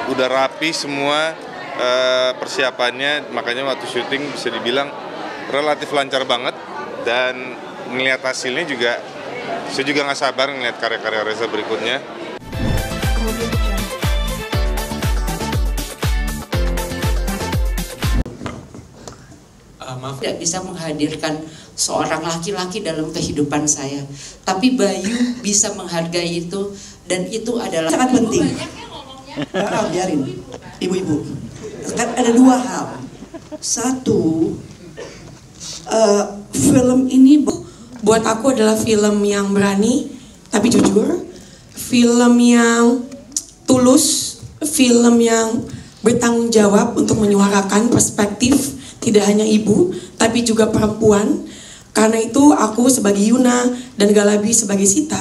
udah rapi semua persiapannya, makanya waktu syuting bisa dibilang relatif lancar banget. Dan melihat hasilnya juga, saya juga nggak sabar ngeliat karya-karya Reza berikutnya. Maaf, tidak bisa menghadirkan seorang laki-laki dalam kehidupan saya, tapi Bayu bisa menghargai itu, dan itu adalah sangat penting. Biarin, ibu-ibu. Kan ada dua hal. Satu, film ini buat aku adalah film yang berani tapi jujur, film yang tulus, film yang bertanggung jawab untuk menyuarakan perspektif tidak hanya ibu tapi juga perempuan. Karena itu aku sebagai Yuna dan Galabi sebagai Sita,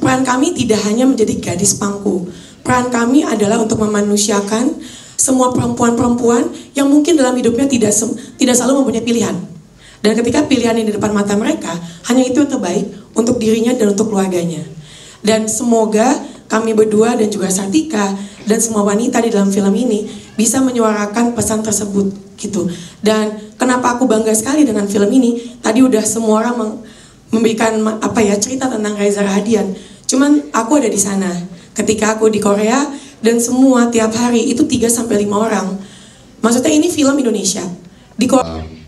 peran kami tidak hanya menjadi gadis pangku. Peran kami adalah untuk memanusiakan semua perempuan-perempuan yang mungkin dalam hidupnya tidak selalu mempunyai pilihan. Dan ketika pilihan yang di depan mata mereka, hanya itu yang terbaik untuk dirinya dan untuk keluarganya. Dan semoga kami berdua dan juga Sartika dan semua wanita di dalam film ini bisa menyuarakan pesan tersebut gitu. Dan kenapa aku bangga sekali dengan film ini, tadi udah semua orang memberikan cerita tentang Reza Rahadian. Cuman aku ada di sana ketika aku di Korea, dan semua tiap hari itu 3-5 orang. Maksudnya ini film Indonesia.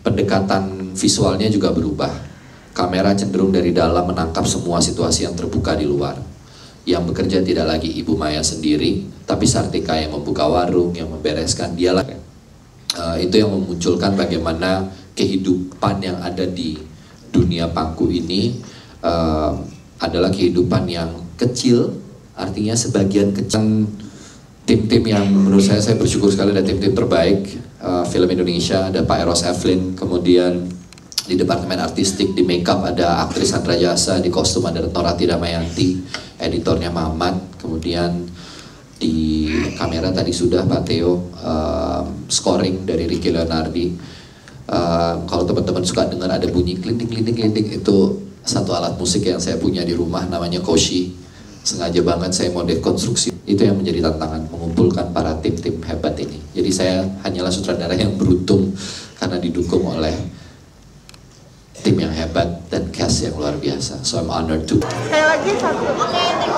Pendekatan visualnya juga berubah. Kamera cenderung dari dalam menangkap semua situasi yang terbuka di luar. Yang bekerja tidak lagi Ibu Maya sendiri, tapi Sartika yang membuka warung, yang membereskan, dialah. Itu yang memunculkan bagaimana kehidupan yang ada di dunia pangku ini adalah kehidupan yang kecil, artinya sebagian kecil. Tim-tim yang menurut saya bersyukur sekali ada tim-tim terbaik film Indonesia, ada Pak Eros Evelyn, kemudian di departemen artistik, di makeup ada aktris Sandra Jasa, di kostum ada Retno Rati Damayanti, editornya Mamat, kemudian di kamera tadi sudah Pak Theo, scoring dari Ricky Leonardi. Kalau teman-teman suka dengar ada bunyi klinting, itu satu alat musik yang saya punya di rumah namanya Koshi. Sengaja banget saya mau dekonstruksi. Itu yang menjadi tantangan, mengumpulkan para tim-tim hebat ini. Jadi saya hanyalah sutradara yang beruntung karena didukung oleh tim yang hebat dan cast yang luar biasa. So I'm honored to. Sekali lagi satu. Oke, thank you.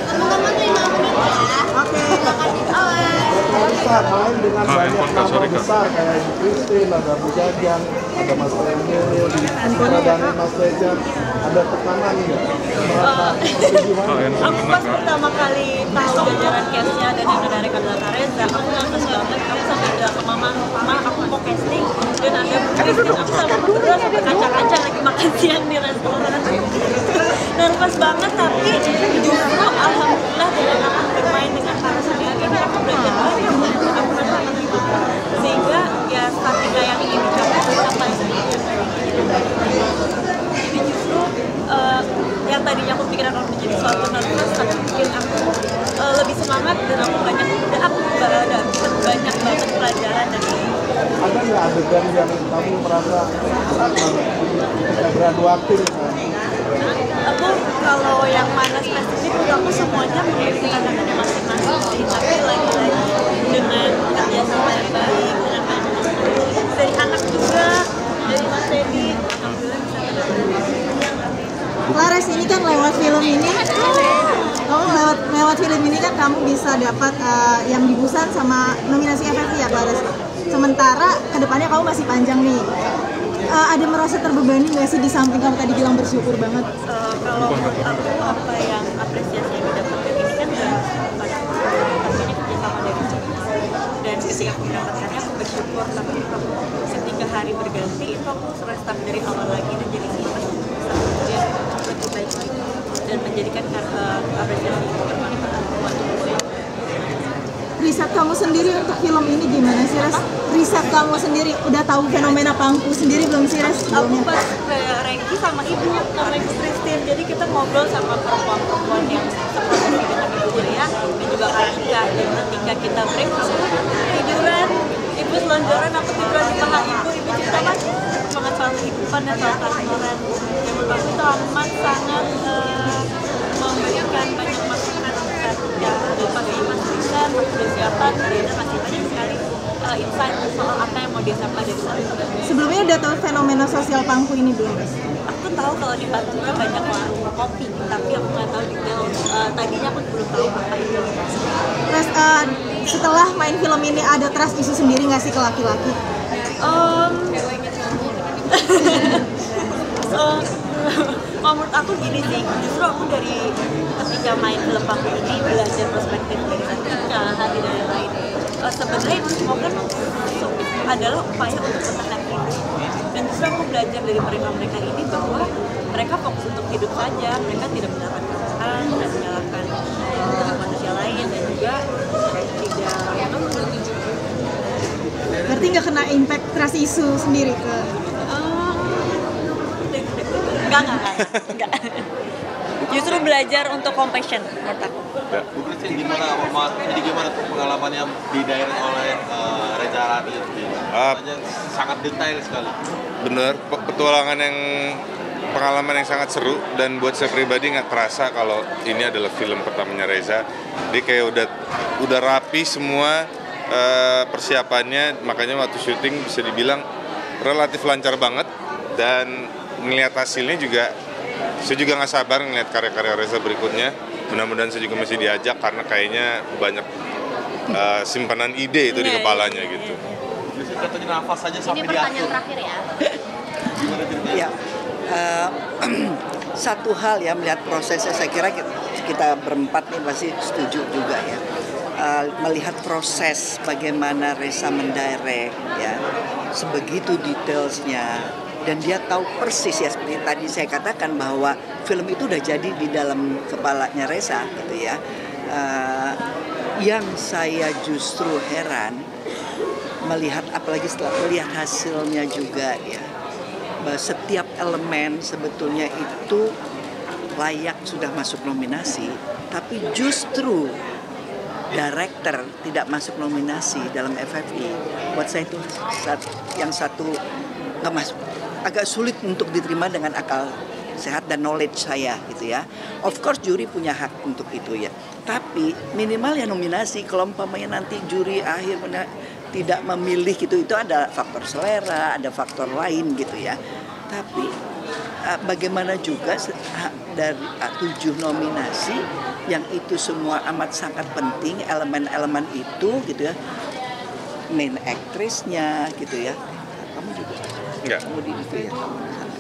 Teman-teman 5 menit ya. Oke, makasih. Besar main dengan banyak nama besar kayak Ibu Christine, ada Bu Jajang, ada Mas Emil, Pradana Mas Reza, ada tekanan nggak? Aku pas pertama kali tahu jajaran castnya dan yang menarik adalah Reza, aku nervous banget. Aku sampai bilang ke mama, aku mau casting dan ada Bu Christine. Aku sama berdua sampai kaca-kaca lagi makan siang di restoran. Nervous banget, tapi justru alhamdulillah dengan aku bermain dengan para senior ini aku belajar banyak. Aku merasa gitu, sehingga ya Sartika yang ingin dicapai sampai jadi justru yang tadinya aku pikir akan menjadi suatu nervous, tapi bikin aku lebih semangat dan aku banyak banyak banget pelajaran dari ini. Ada nggak adegan yang kamu merasa berat banget ketika beradu akting? Aku kalau yang mana spesifik, aku semuanya memiliki tantangannya masing-masing sih, tapi lagi-lagi dengan kerjasama yang baik, dengan dari anak juga, dari Mas Teddy, alhamdulillah bisa Laras, ini kan lewat film ini, lewat film ini kan kamu bisa dapat yang di Busan sama nominasi FFI ya, Laras. Sementara kedepannya kamu masih panjang nih. Ada merasa terbebani nggak sih di samping kamu tadi bilang bersyukur banget? Kalau menurut aku apa yang apresiasi yang didapatkan ini kan ini kerjasama dari semua, dan ketika aku mendapatkannya aku bersyukur, tapi ketika hari berganti itu aku restart dari awal lagi dan jadi semangat untuk bisa bekerja lebih baik lagi dan menjadikan apresiasi itu bermanfaat buat semua. Riset kamu sendiri untuk film ini gimana sih, Res? Riset kamu sendiri, udah tahu fenomena pangku sendiri belum sih, Res? Aku pas Rengki sama ibu, sama Ibu Christine, jadi kita ngobrol sama perempuan-perempuan yang seperti dengan Ibu Ria dan juga Kak Ika. Dan ketika kita break, aku tiduran, ibu selonjoran, aku tiduran di paha ibu cerita kan banget soal kehidupan dan soal kantoran. Yang menurut aku itu amat sangat memberikan banyak aku udah siapkan, Reza masih banyak sekali insight soal apa yang mau dia siapkan dari sana. Sebelumnya udah tahu fenomena sosial pangku ini belum, Mas? Aku tahu kalau di Pantura banyak warung kopi, tapi aku nggak tahu detail. Tadinya aku belum tahu apa itu. Terus setelah main film ini ada trust isu sendiri nggak sih ke laki-laki? Kalau menurut aku gini sih, justru aku dari ketika main film pangku ini belajar perspektif dari satunya, hati dari lain. Sebenarnya itu semua kan adalah upaya untuk bertahan hidup. Dan justru aku belajar dari mereka-mereka ini bahwa mereka fokus untuk hidup saja, mereka tidak menyalahkan Tuhan, tidak menyalahkan manusia lain, dan juga tidak Berarti nggak kena impact trust isu sendiri ke? Enggak. Justru belajar untuk compassion menurut aku. Bu Christine, gimana tuh pengalamannya di daerah oleh Reza Radian? Sangat detail sekali. Bener, pengalaman yang sangat seru, dan buat saya pribadi nggak terasa kalau ini adalah film pertamanya Reza. Dia kayak udah rapi semua persiapannya, makanya waktu syuting bisa dibilang relatif lancar banget, dan ngelihat hasilnya juga, saya juga nggak sabar ngelihat karya-karya Reza berikutnya. Mudah-mudahan saya juga masih diajak karena kayaknya banyak simpanan ide itu di kepalanya gitu. Jadi katanya nafas saja sampai ini pertanyaan terakhir ya. Ya, satu hal ya, melihat prosesnya, saya kira kita berempat nih pasti setuju juga ya. Melihat proses bagaimana Reza mendirect ya, sebegitu detailsnya, dan dia tahu persis ya, seperti tadi saya katakan bahwa film itu udah jadi di dalam kepalanya Reza gitu ya. Yang saya justru heran melihat, apalagi setelah melihat hasilnya juga ya, bahwa setiap elemen sebetulnya itu layak sudah masuk nominasi, tapi justru director tidak masuk nominasi dalam FFI. Buat saya itu yang satu nggak masuk, agak sulit untuk diterima dengan akal sehat dan knowledge saya gitu ya. Of course juri punya hak untuk itu ya, tapi minimal ya nominasi. Kalau umpamanya nanti juri akhir tidak memilih gitu, itu ada faktor selera, ada faktor lain gitu ya. Tapi bagaimana juga dari 7 nominasi yang itu semua amat sangat penting, elemen-elemen itu gitu ya, main aktrisnya gitu ya. Kamu juga Enggak. kamu di itu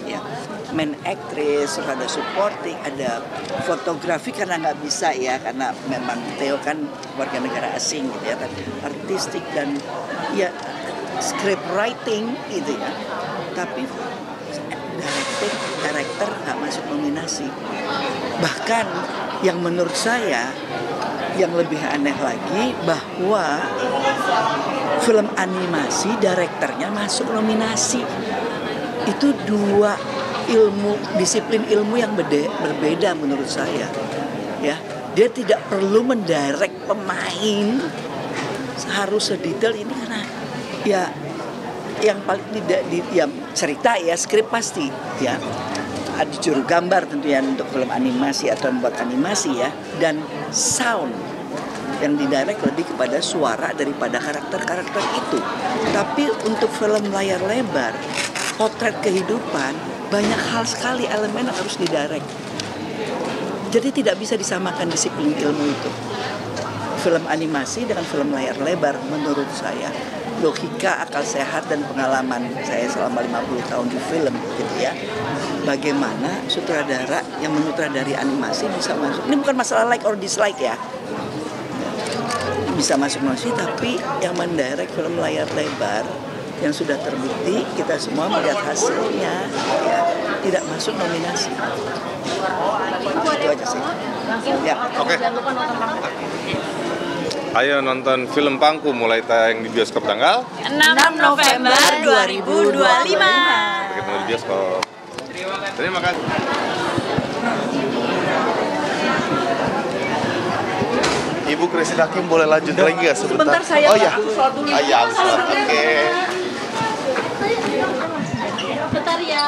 ya, main aktris, ada supporting, ada fotografi karena nggak bisa ya, karena memang Theo kan warga negara asing gitu ya, artistik dan ya script writing gitu ya, tapi director nggak masuk nominasi. Bahkan yang menurut saya yang lebih aneh lagi, bahwa film animasi direkturnya masuk nominasi. Itu dua disiplin ilmu yang berbeda menurut saya. Ya, dia tidak perlu mendirect pemain harus sedetail ini, karena ya yang paling tidak cerita ya, skrip pasti ya. Ada juru gambar tentunya untuk film animasi atau membuat animasi ya, dan sound yang didirect lebih kepada suara daripada karakter-karakter itu. Tapi untuk film layar lebar, potret kehidupan, banyak hal sekali elemen yang harus didirect. Jadi tidak bisa disamakan disiplin ilmu itu. Film animasi dengan film layar lebar menurut saya. Logika, akal sehat, dan pengalaman saya selama 50 tahun di film gitu ya. Bagaimana sutradara yang menutradari animasi bisa masuk. Ini bukan masalah like or dislike ya. Bisa masuk nominasi, tapi yang mendirect film layar lebar yang sudah terbukti, kita semua melihat hasilnya ya, tidak masuk nominasi. Itu aja sih. Ya. Oke. Ayo nonton film Pangku mulai tayang di bioskop tanggal 6 November 2025. Ketemu di bioskop. Terima kasih. Ibu Christine Hakim boleh lanjut lagi nggak sebentar? Sebentar saya oh ya, sholat dulu. Oke. Bentar ya.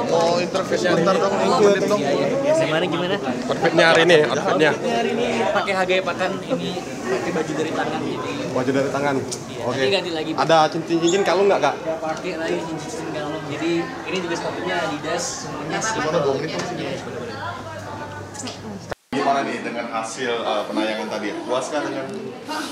Oh mau interview sebentar dong, menit dong. Gimana? Outfitnya hari ini, outfitnya. Hari ini pakai Hagai Pakan, ini pakai baju dari tangan jadi. Baju dari tangan. Oke. Nanti ganti lagi. Ada cincin kalung nggak kak? Pakai lagi cincin kalung. Jadi ini juga sepatunya Adidas, semuanya sih. Gimana nih dengan hasil penayangan tadi? Puaskah dengan?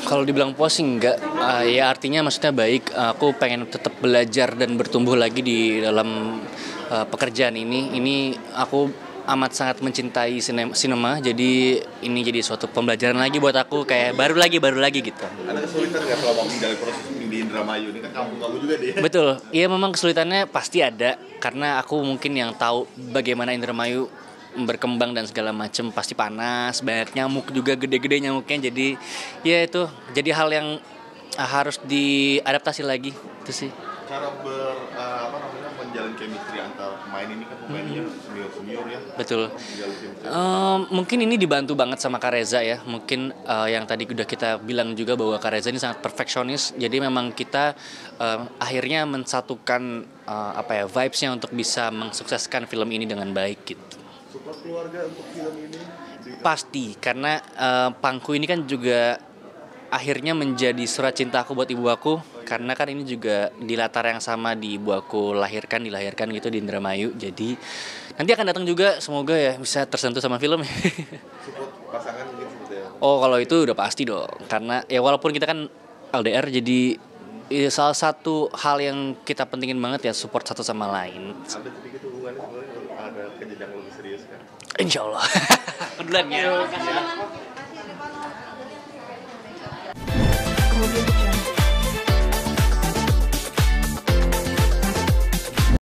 Kalau dibilang puas sih enggak, ya artinya maksudnya baik. Aku pengen tetap belajar dan bertumbuh lagi di dalam pekerjaan ini. Ini aku amat sangat mencintai sinema, jadi ini jadi suatu pembelajaran lagi buat aku, kayak baru lagi gitu. Ada kesulitan nggak selama menjalani proses di Indramayu ini, kan kampung kamu juga deh? Betul, iya memang kesulitannya pasti ada, karena aku mungkin yang tahu bagaimana Indramayu berkembang dan segala macam, pasti panas, banyak nyamuk juga, gede-gede nyamuknya, jadi ya itu jadi hal yang harus diadaptasi lagi itu sih. Cara menjalin chemistry antar pemain ini kan pemainnya senior ya. Betul. Mungkin ini dibantu banget sama Kak Reza ya. Mungkin yang tadi udah kita bilang juga bahwa Kak Reza ini sangat perfeksionis. Jadi memang kita akhirnya mensatukan vibes-nya untuk bisa mensukseskan film ini dengan baik gitu. Support keluarga untuk film ini? Pasti, karena Pangku ini kan juga akhirnya menjadi surat cinta aku buat ibu aku, karena kan ini juga di latar yang sama di ibu aku dilahirkan gitu di Indramayu. Jadi nanti akan datang juga, semoga ya bisa tersentuh sama film. Support pasangan mungkin seperti apa? Oh, kalau itu udah pasti dong, karena ya walaupun kita kan LDR, jadi ya salah satu hal yang kita pentingin banget ya support satu sama lain. Ada sedikit hubungannya sebenarnya ada ke jenjang lebih serius kan? Insya Allah. Kebetulan ya.